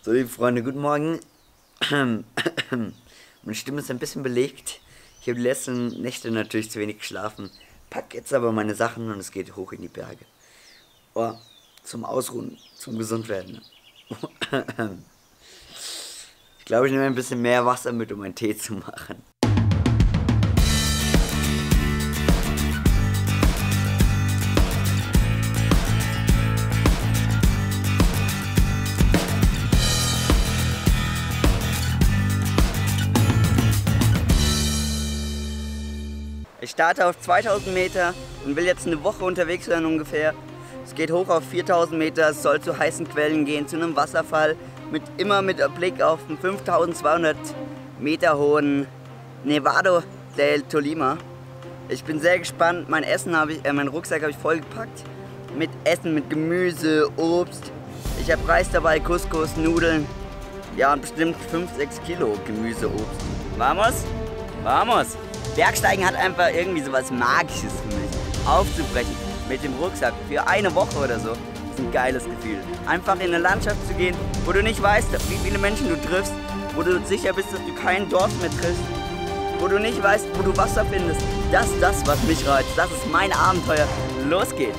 So, liebe Freunde, guten Morgen. Meine Stimme ist ein bisschen belegt. Ich habe die letzten Nächte natürlich zu wenig geschlafen. Pack jetzt aber meine Sachen und es geht hoch in die Berge. Oh, zum Ausruhen, zum Gesundwerden. Ich glaube, ich nehme ein bisschen mehr Wasser mit, um einen Tee zu machen. Ich starte auf 2000 Meter und will jetzt eine Woche unterwegs sein ungefähr. Es geht hoch auf 4000 Meter, es soll zu heißen Quellen gehen, zu einem Wasserfall, immer mit Blick auf den 5200 Meter hohen Nevado del Tolima. Ich bin sehr gespannt, meinen Rucksack habe ich vollgepackt mit Essen, mit Gemüse, Obst. Ich habe Reis dabei, Couscous, Nudeln, ja und bestimmt 5-6 Kilo Gemüse, Obst. Vamos? Vamos! Bergsteigen hat einfach irgendwie so was Magisches für mich. Aufzubrechen mit dem Rucksack für eine Woche oder so ist ein geiles Gefühl. Einfach in eine Landschaft zu gehen, wo du nicht weißt, wie viele Menschen du triffst, wo du sicher bist, dass du kein Dorf mehr triffst, wo du nicht weißt, wo du Wasser findest. Das ist das, was mich reizt. Das ist mein Abenteuer. Los geht's!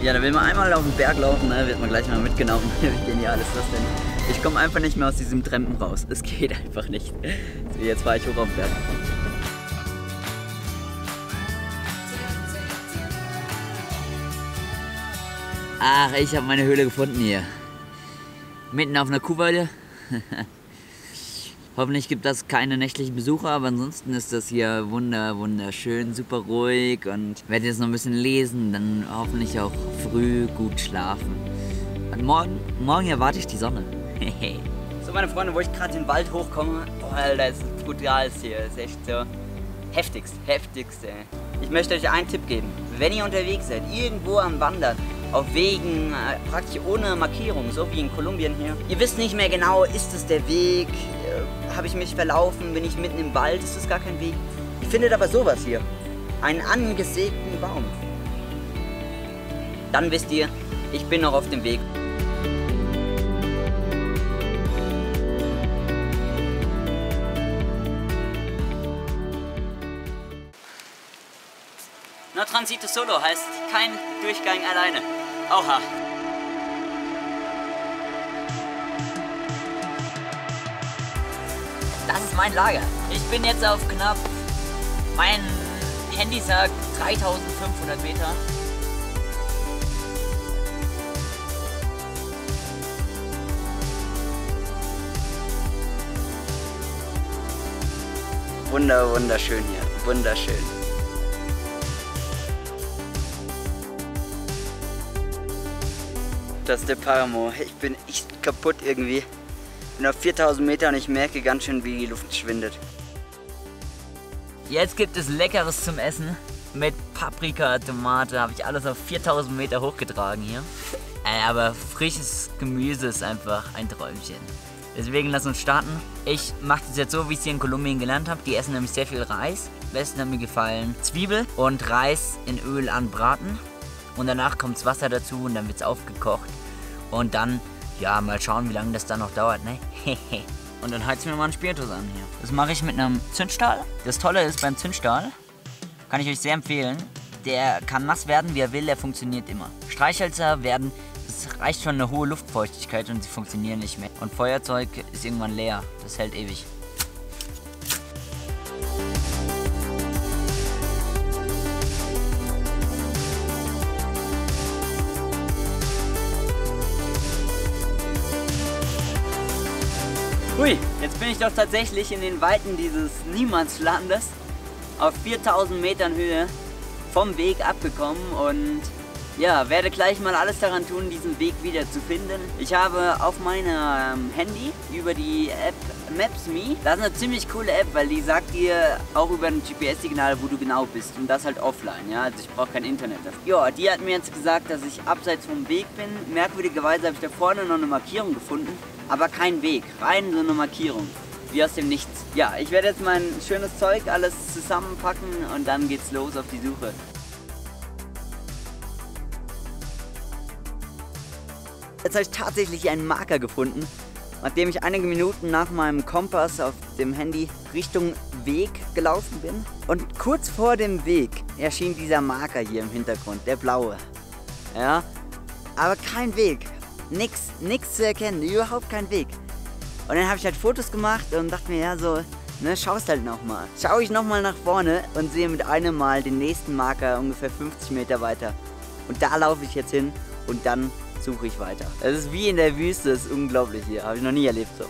Ja, da will man einmal auf den Berg laufen, ne? Wird man gleich mal mitgenommen. Wie genial ist das denn? Ich komme einfach nicht mehr aus diesem Trampen raus. Es geht einfach nicht. So, jetzt fahre ich hoch auf den Berg. Ach, ich habe meine Höhle gefunden hier. Mitten auf einer Kuhweide. Hoffentlich gibt das keine nächtlichen Besucher, aber ansonsten ist das hier wunderschön, super ruhig und werde jetzt noch ein bisschen lesen, dann hoffentlich auch früh gut schlafen. Und morgen erwarte ich die Sonne. So meine Freunde, wo ich gerade in den Wald hochkomme, oh Alter, das ist brutal hier, das ist echt so heftigst. Ich möchte euch einen Tipp geben, wenn ihr unterwegs seid, irgendwo am Wandern, auf Wegen, praktisch ohne Markierung, so wie in Kolumbien hier. Ihr wisst nicht mehr genau, ist es der Weg, habe ich mich verlaufen, bin ich mitten im Wald, ist das gar kein Weg. Ihr findet aber sowas hier, einen angesägten Baum. Dann wisst ihr, ich bin noch auf dem Weg. No transito solo heißt kein Durchgang alleine. Oha. Das ist mein Lager. Ich bin jetzt auf knapp, mein Handy sagt 3500 Meter. Wunderschön hier, wunderschön. Das ist der Paramo. Ich bin echt kaputt irgendwie. Ich bin auf 4000 Meter und ich merke ganz schön, wie die Luft schwindet. Jetzt gibt es Leckeres zum Essen. Mit Paprika, Tomate habe ich alles auf 4000 Meter hochgetragen hier. Aber frisches Gemüse ist einfach ein Träumchen. Deswegen lass uns starten. Ich mache das jetzt so, wie ich es hier in Kolumbien gelernt habe. Die essen nämlich sehr viel Reis. Am besten hat mir gefallen Zwiebel und Reis in Öl anbraten. Und danach kommt das Wasser dazu und dann wird es aufgekocht. Und dann, ja, mal schauen, wie lange das dann noch dauert, ne? Und dann heizen wir mal einen Spiritus an hier. Das mache ich mit einem Zündstahl. Das Tolle ist beim Zündstahl, kann ich euch sehr empfehlen, der kann nass werden, wie er will, der funktioniert immer. Streichhölzer werden, es reicht schon eine hohe Luftfeuchtigkeit und sie funktionieren nicht mehr. Und Feuerzeug ist irgendwann leer, das hält ewig. Hui, jetzt bin ich doch tatsächlich in den Weiten dieses Niemandslandes auf 4000 Metern Höhe vom Weg abgekommen und ja, werde gleich mal alles daran tun, diesen Weg wieder zu finden. Ich habe auf meinem Handy über die App Maps.me, das ist eine ziemlich coole App, weil die sagt dir auch über ein GPS-Signal, wo du genau bist und das halt offline, ja, also ich brauche kein Internet dafür. Ja, die hat mir jetzt gesagt, dass ich abseits vom Weg bin. Merkwürdigerweise habe ich da vorne noch eine Markierung gefunden, aber kein Weg, rein so eine Markierung, wie aus dem Nichts. Ja, ich werde jetzt mein schönes Zeug alles zusammenpacken und dann geht's los auf die Suche. Jetzt habe ich tatsächlich einen Marker gefunden, nachdem ich einige Minuten nach meinem Kompass auf dem Handy Richtung Weg gelaufen bin. Und kurz vor dem Weg erschien dieser Marker hier im Hintergrund, der blaue. Ja, aber kein Weg. Nix zu erkennen, überhaupt kein Weg. Und dann habe ich halt Fotos gemacht und dachte mir, ja so, ne, schaust halt nochmal. Schaue ich nochmal nach vorne und sehe mit einem Mal den nächsten Marker ungefähr 50 Meter weiter. Und da laufe ich jetzt hin und dann suche ich weiter. Es ist wie in der Wüste, das ist unglaublich hier, habe ich noch nie erlebt so.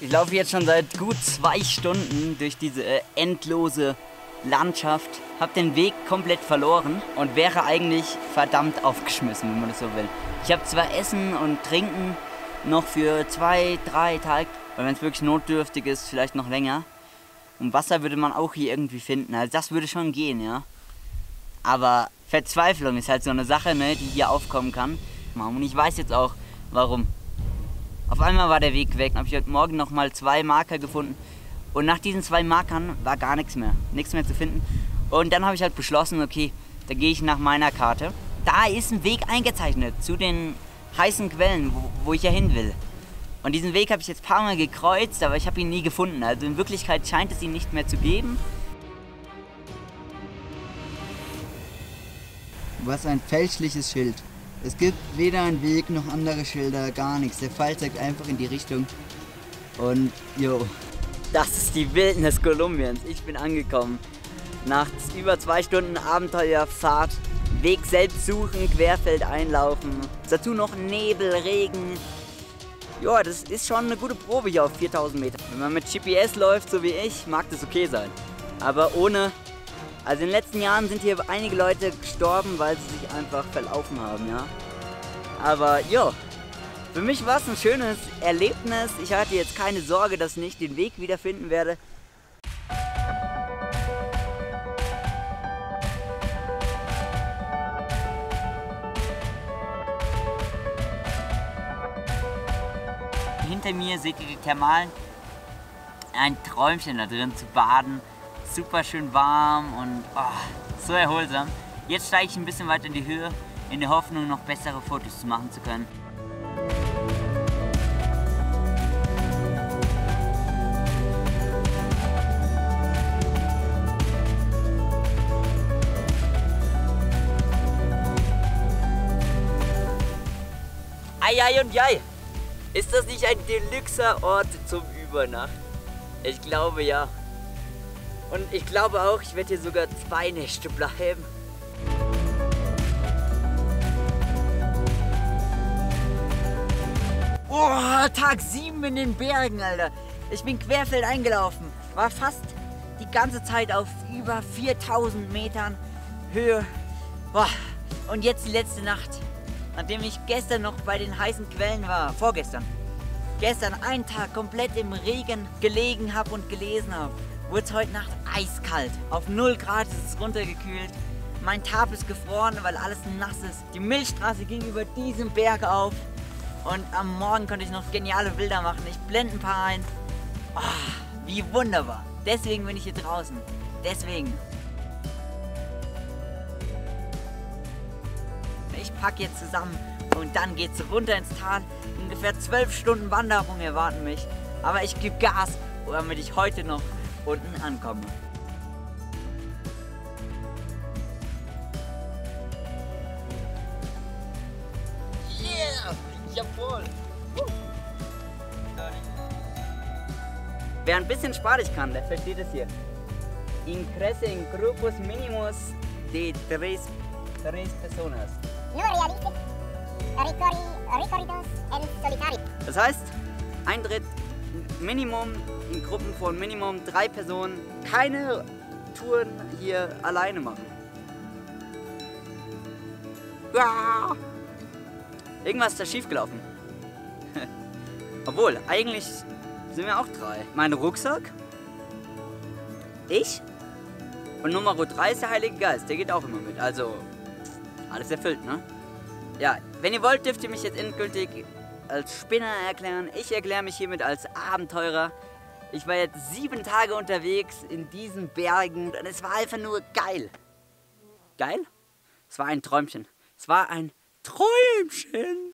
Ich laufe jetzt schon seit gut 2 Stunden durch diese endlose Landschaft, habe den Weg komplett verloren und wäre eigentlich verdammt aufgeschmissen, wenn man das so will. Ich habe zwar Essen und Trinken noch für 2, 3 Tage, weil wenn es wirklich notdürftig ist, vielleicht noch länger. Und Wasser würde man auch hier irgendwie finden, also das würde schon gehen, ja. Aber Verzweiflung ist halt so eine Sache, ne, die hier aufkommen kann. Und ich weiß jetzt auch, warum. Auf einmal war der Weg weg, habe ich heute Morgen noch mal 2 Marker gefunden. Und nach diesen 2 Markern war gar nichts mehr zu finden. Und dann habe ich halt beschlossen, okay, da gehe ich nach meiner Karte. Da ist ein Weg eingezeichnet zu den heißen Quellen, wo ich ja hin will. Und diesen Weg habe ich jetzt ein paar Mal gekreuzt, aber ich habe ihn nie gefunden. Also in Wirklichkeit scheint es ihn nicht mehr zu geben. Was ein fälschliches Schild. Es gibt weder einen Weg noch andere Schilder, gar nichts. Der Pfeil zeigt einfach in die Richtung. Und jo, das ist die Wildnis Kolumbiens. Ich bin angekommen. Nach über 2 Stunden Abenteuerfahrt, Weg selbst suchen, Querfeld einlaufen. Dazu noch Nebel, Regen. Ja, das ist schon eine gute Probe hier auf 4000 Meter. Wenn man mit GPS läuft, so wie ich, mag das okay sein. Aber ohne... Also in den letzten Jahren sind hier einige Leute gestorben, weil sie sich einfach verlaufen haben, ja. Aber ja, für mich war es ein schönes Erlebnis. Ich hatte jetzt keine Sorge, dass ich nicht den Weg wiederfinden werde. Hinter mir seht ihr die Thermalen. Ein Träumchen da drin zu baden. Super schön warm und so erholsam. Jetzt steige ich ein bisschen weiter in die Höhe, in der Hoffnung, noch bessere Fotos machen zu können. Ei und Jei! Ist das nicht ein deluxer Ort zum Übernachten? Ich glaube ja. Und ich glaube auch, ich werde hier sogar 2 Nächte bleiben. Oh, Tag 7 in den Bergen, Alter. Ich bin querfeld eingelaufen. War fast die ganze Zeit auf über 4000 Metern Höhe. Boah. Und jetzt die letzte Nacht. Nachdem ich gestern noch bei den heißen Quellen war. Vorgestern. Gestern einen Tag komplett im Regen gelegen habe und gelesen habe. Wurde es heute Nacht eiskalt. Auf 0 Grad ist es runtergekühlt. Mein Tarp ist gefroren, weil alles nass ist. Die Milchstraße ging über diesen Berg auf. Und am Morgen konnte ich noch geniale Bilder machen. Ich blende ein paar ein. Oh, wie wunderbar. Deswegen bin ich hier draußen. Deswegen. Ich packe jetzt zusammen und dann geht's runter ins Tal. Ungefähr 12 Stunden Wanderung erwarten mich. Aber ich gebe Gas, damit ich heute noch unten ankomme. Yeah! Jawohl! Wer ein bisschen Spanisch kann, der versteht es hier. Ingrese en grupos mínimos de 3 personas. Das heißt, Eintritt Minimum in Gruppen von Minimum 3 Personen, keine Touren hier alleine machen. Ja. Irgendwas ist da schiefgelaufen. Obwohl, eigentlich sind wir auch 3. Mein Rucksack, ich und Nummer 3 ist der Heilige Geist, der geht auch immer mit. Also, alles erfüllt, ne? Ja, wenn ihr wollt, dürft ihr mich jetzt endgültig als Spinner erklären. Ich erkläre mich hiermit als Abenteurer. Ich war jetzt 7 Tage unterwegs in diesen Bergen und es war einfach nur geil. Geil? Es war ein Träumchen. Es war ein Träumchen.